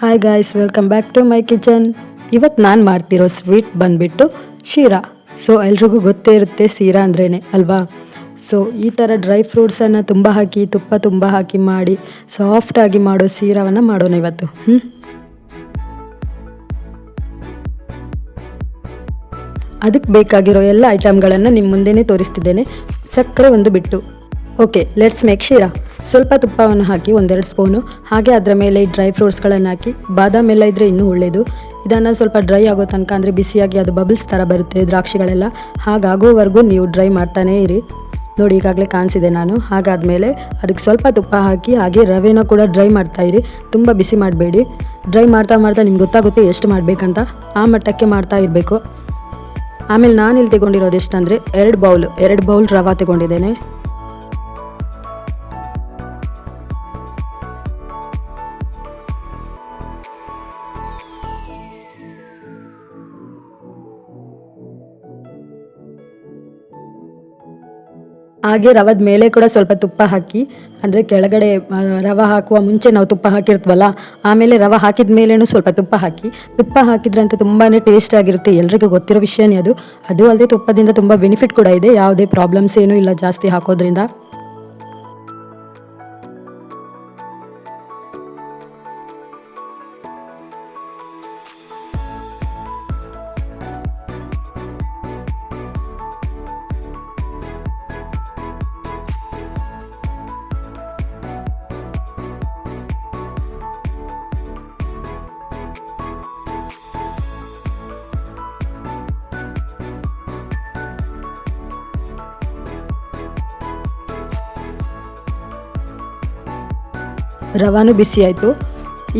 Hi guys, welcome back to my kitchen. ಇವತ್ತು ನಾನು ಮಾಡ್ತಿರೋ ಸ್ವೀಟ್ ಬಂದುಬಿಟ್ಟು ಶೀರಾ. ಸೊ ಎಲ್ರಿಗೂ ಗೊತ್ತೇ ಇರುತ್ತೆ ಶೀರಾ ಅಂದ್ರೇ ಅಲ್ವಾ. ಸೊ ಈ ಥರ ಡ್ರೈ ಫ್ರೂಟ್ಸನ್ನು ತುಂಬ ಹಾಕಿ, ತುಪ್ಪ ತುಂಬ ಹಾಕಿ ಮಾಡಿ ಸಾಫ್ಟಾಗಿ ಮಾಡೋ ಶೀರಾವನ್ನು ಮಾಡೋಣ ಇವತ್ತು. ಅದಕ್ಕೆ ಬೇಕಾಗಿರೋ ಎಲ್ಲ ಐಟಮ್ಗಳನ್ನು ನಿಮ್ಮ ಮುಂದೆನೇ ತೋರಿಸ್ತಿದ್ದೇನೆ, ಸಕ್ಕರೆ ಒಂದು ಬಿಟ್ಟು. ಓಕೆ, ಲೆಟ್ಸ್ ಮೇಕ್ ಶೀರಾ. ಸ್ವಲ್ಪ ತುಪ್ಪವನ್ನು ಹಾಕಿ 1-2 ಸ್ಪೂನು, ಹಾಗೆ ಅದರ ಮೇಲೆ ಈ ಡ್ರೈ ಫ್ರೂಟ್ಸ್ಗಳನ್ನು ಹಾಕಿ, ಬಾದಾಮ್ ಎಲ್ಲ ಇದ್ದರೆ ಇನ್ನೂ ಒಳ್ಳೆಯದು. ಇದನ್ನು ಸ್ವಲ್ಪ ಡ್ರೈ ಆಗೋ ತನಕ, ಅಂದರೆ ಬಿಸಿಯಾಗಿ ಅದು ಬಬಲ್ಸ್ ಥರ ಬರುತ್ತೆ ದ್ರಾಕ್ಷಿಗಳೆಲ್ಲ, ಹಾಗಾಗೋವರೆಗೂ ನೀವು ಡ್ರೈ ಮಾಡ್ತಾನೇ ಇರಿ. ನೋಡಿ, ಈಗಾಗಲೇ ಕಾಣಿಸಿದೆ ನಾನು. ಹಾಗಾದಮೇಲೆ ಅದಕ್ಕೆ ಸ್ವಲ್ಪ ತುಪ್ಪ ಹಾಕಿ, ಹಾಗೆ ರವೆನ ಕೂಡ ಡ್ರೈ ಮಾಡ್ತಾಯಿರಿ. ತುಂಬ ಬಿಸಿ ಮಾಡಬೇಡಿ. ಡ್ರೈ ಮಾಡ್ತಾ ಮಾಡ್ತಾ ನಿಮ್ಗೆ ಗೊತ್ತಾಗುತ್ತೆ ಎಷ್ಟು ಮಾಡಬೇಕಂತ, ಆ ಮಟ್ಟಕ್ಕೆ ಮಾಡ್ತಾ ಇರಬೇಕು. ಆಮೇಲೆ ನಾನಿಲ್ಲಿ ತಗೊಂಡಿರೋದು ಎಷ್ಟಂದರೆ 2 ಬೌಲ್ ರವೆ ತಗೊಂಡಿದ್ದೇನೆ. ಹಾಗೆ ರವದ ಮೇಲೆ ಕೂಡ ಸ್ವಲ್ಪ ತುಪ್ಪ ಹಾಕಿ, ಅಂದರೆ ಕೆಳಗಡೆ ರವೆ ಹಾಕುವ ಮುಂಚೆ ನಾವು ತುಪ್ಪ ಹಾಕಿರ್ತೀವಲ್ಲ, ಆಮೇಲೆ ರವೆ ಹಾಕಿದ ಮೇಲೇನೂ ಸ್ವಲ್ಪ ತುಪ್ಪ ಹಾಕಿ. ತುಪ್ಪ ಹಾಕಿದ್ರಂತೆ ತುಂಬಾ ಟೇಸ್ಟ್ ಆಗಿರುತ್ತೆ, ಎಲ್ರಿಗೂ ಗೊತ್ತಿರೋ ವಿಷಯನೇ ಅದು. ಅದು ಅಲ್ಲದೆ ತುಪ್ಪದಿಂದ ತುಂಬ ಬೆನಿಫಿಟ್ ಕೂಡ ಇದೆ, ಯಾವುದೇ ಪ್ರಾಬ್ಲಮ್ಸ್ ಏನೂ ಇಲ್ಲ ಜಾಸ್ತಿ ಹಾಕೋದ್ರಿಂದ. ರವಾನು ಬಿಸಿ ಆಯಿತು.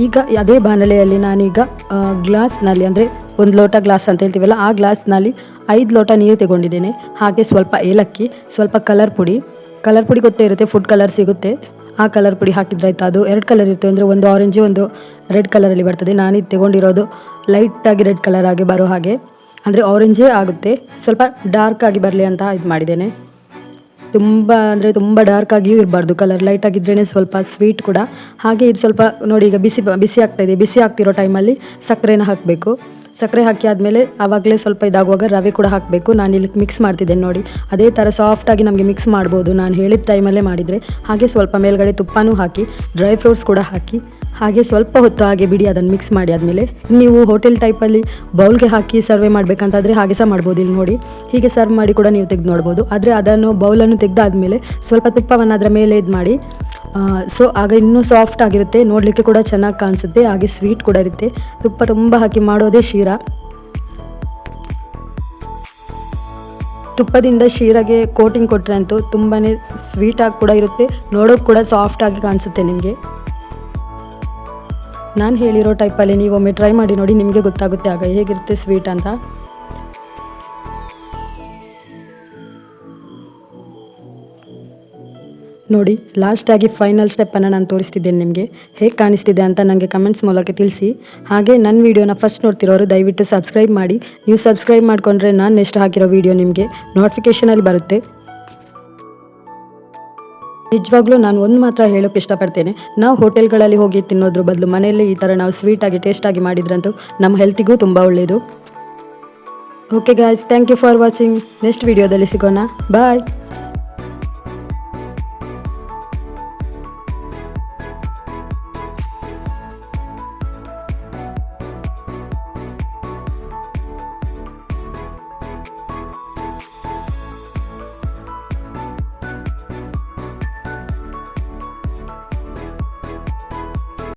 ಈಗ ಅದೇ ಬಾಣಲೆಯಲ್ಲಿ ನಾನೀಗ ಗ್ಲಾಸ್ನಲ್ಲಿ, ಅಂದರೆ 1 ಲೋಟ ಗ್ಲಾಸ್ ಅಂತ ಹೇಳ್ತೀವಲ್ಲ, ಆ ಗ್ಲಾಸ್ನಲ್ಲಿ 5 ಲೋಟ ನೀರು ತಗೊಂಡಿದ್ದೇನೆ. ಹಾಗೆ ಸ್ವಲ್ಪ ಏಲಕ್ಕಿ, ಸ್ವಲ್ಪ ಕಲರ್ ಪುಡಿ ಗೊತ್ತೇ ಇರುತ್ತೆ, ಫುಡ್ ಕಲರ್ ಸಿಗುತ್ತೆ, ಆ ಕಲರ್ ಪುಡಿ ಹಾಕಿದ್ರಾಯ್ತು. ಅದು 2 ಕಲರ್ ಇರುತ್ತೆ, ಅಂದರೆ ಒಂದು ಆರೆಂಜ್ ಒಂದು ರೆಡ್ ಕಲರಲ್ಲಿ ಬರ್ತದೆ. ನಾನಿದು ತಗೊಂಡಿರೋದು ಲೈಟಾಗಿ ರೆಡ್ ಕಲರ್ ಆಗಿ ಬರೋ ಹಾಗೆ, ಅಂದರೆ ಆರೆಂಜೇ ಆಗುತ್ತೆ, ಸ್ವಲ್ಪ ಡಾರ್ಕ್ ಆಗಿ ಬರಲಿ ಅಂತ ಇದು ಮಾಡಿದ್ದೇನೆ. ತುಂಬ ಡಾರ್ಕ್ ಆಗಿಯೂ ಇರಬಾರ್ದು, ಕಲರ್ ಲೈಟ್ ಆಗಿದ್ರೇ ಸ್ವಲ್ಪ ಸ್ವೀಟ್ ಕೂಡ. ಹಾಗೆ ಇದು ಸ್ವಲ್ಪ ನೋಡಿ, ಈಗ ಬಿಸಿ ಆಗ್ತಾಯಿದೆ. ಬಿಸಿ ಆಗ್ತಿರೋ ಟೈಮಲ್ಲಿ ಸಕ್ಕರೆನ ಹಾಕಬೇಕು. ಸಕ್ಕರೆ ಹಾಕಿ ಆದಮೇಲೆ ಆವಾಗಲೇ ಸ್ವಲ್ಪ ಇದಾಗುವಾಗ ರವೆ ಕೂಡ ಹಾಕಬೇಕು. ನಾನು ಇಲ್ಲಿ ಮಿಕ್ಸ್ ಮಾಡ್ತಿದ್ದೇನೆ ನೋಡಿ, ಅದೇ ಥರ ಸಾಫ್ಟಾಗಿ ನಮಗೆ ಮಿಕ್ಸ್ ಮಾಡ್ಬೋದು ನಾನು ಹೇಳಿದ ಟೈಮಲ್ಲೇ ಮಾಡಿದರೆ. ಹಾಗೆ ಸ್ವಲ್ಪ ಮೇಲ್ಗಡೆ ತುಪ್ಪನೂ ಹಾಕಿ, ಡ್ರೈ ಫ್ರೂಟ್ಸ್ ಕೂಡ ಹಾಕಿ, ಹಾಗೆ ಸ್ವಲ್ಪ ಹೊತ್ತು ಹಾಗೆ ಬಿಡಿ. ಅದನ್ನು ಮಿಕ್ಸ್ ಮಾಡಿ ಆದಮೇಲೆ ನೀವು ಹೋಟೆಲ್ ಟೈಪಲ್ಲಿ ಬೌಲ್ಗೆ ಹಾಕಿ ಸರ್ವೆ ಮಾಡಬೇಕಂತಾದರೆ ಹಾಗೆ ಸಹ ಮಾಡ್ಬೋದು. ಇಲ್ಲಿ ನೋಡಿ, ಹೀಗೆ ಸರ್ವ್ ಮಾಡಿ ಕೂಡ ನೀವು ತೆಗೆದು ನೋಡ್ಬೋದು. ಆದರೆ ಅದನ್ನು ಬೌಲನ್ನು ತೆಗೆದಾದ್ಮೇಲೆ ಸ್ವಲ್ಪ ತುಪ್ಪವನ್ನು ಅದರ ಮೇಲೆ ಇದು ಮಾಡಿ, ಸೊ ಆಗ ಇನ್ನೂ ಸಾಫ್ಟ್ ಆಗಿರುತ್ತೆ, ನೋಡಲಿಕ್ಕೆ ಕೂಡ ಚೆನ್ನಾಗಿ ಕಾಣಿಸುತ್ತೆ, ಹಾಗೆ ಸ್ವೀಟ್ ಕೂಡ ಇರುತ್ತೆ. ತುಪ್ಪ ತುಂಬ ಹಾಕಿ ಮಾಡೋದೇ ಶೀರಾ. ತುಪ್ಪದಿಂದ ಶೀರಾಗೆ ಕೋಟಿಂಗ್ ಕೊಟ್ಟರೆ ಅಂತೂ ತುಂಬಾ ಸ್ವೀಟಾಗಿ ಕೂಡ ಇರುತ್ತೆ, ನೋಡೋಕೆ ಕೂಡ ಸಾಫ್ಟಾಗಿ ಕಾಣಿಸುತ್ತೆ ನಿಮಗೆ. ನಾನು ಹೇಳಿರೋ ಟೈಪಲ್ಲಿ ನೀವು ಒಮ್ಮೆ ಟ್ರೈ ಮಾಡಿ ನೋಡಿ, ನಿಮಗೆ ಗೊತ್ತಾಗುತ್ತೆ ಆಗ ಹೇಗಿರುತ್ತೆ ಸ್ವೀಟ್ ಅಂತ. ನೋಡಿ, ಲಾಸ್ಟಾಗಿ ಫೈನಲ್ ಸ್ಟೆಪ್ಪನ್ನು ನಾನು ತೋರಿಸ್ತಿದ್ದೇನೆ ನಿಮಗೆ. ಹೇಗೆ ಕಾಣಿಸ್ತಿದೆ ಅಂತ ನನಗೆ ಕಮೆಂಟ್ಸ್ ಮೂಲಕ ತಿಳಿಸಿ. ಹಾಗೆ ನನ್ನ ವೀಡಿಯೋನ ಫಸ್ಟ್ ನೋಡ್ತಿರೋರು ದಯವಿಟ್ಟು ಸಬ್ಸ್ಕ್ರೈಬ್ ಮಾಡಿ. ನೀವು ಸಬ್ಸ್ಕ್ರೈಬ್ ಮಾಡಿಕೊಂಡ್ರೆ ನಾನು ನೆಕ್ಸ್ಟ್ ಹಾಕಿರೋ ವೀಡಿಯೋ ನಿಮಗೆ ನೋಟಿಫಿಕೇಷನಲ್ಲಿ ಬರುತ್ತೆ. ನಿಜವಾಗ್ಲೂ ನಾನು ಒಂದು ಮಾತ್ರ ಹೇಳೋಕ್ಕೆ ಇಷ್ಟಪಡ್ತೇನೆ, ನಾವು ಹೋಟೆಲ್ಗಳಲ್ಲಿ ಹೋಗಿ ತಿನ್ನೋದ್ರ ಬದಲು ಮನೆಯಲ್ಲೇ ಈ ಥರ ನಾವು ಸ್ವೀಟಾಗಿ ಟೇಸ್ಟಾಗಿ ಮಾಡಿದ್ರಂತೂ ನಮ್ಮ ಹೆಲ್ತಿಗೂ ತುಂಬ ಒಳ್ಳೆಯದು. Okay guys, thank you for watching. Next ವೀಡಿಯೋದಲ್ಲಿ ಸಿಗೋಣ. ಬಾಯ್.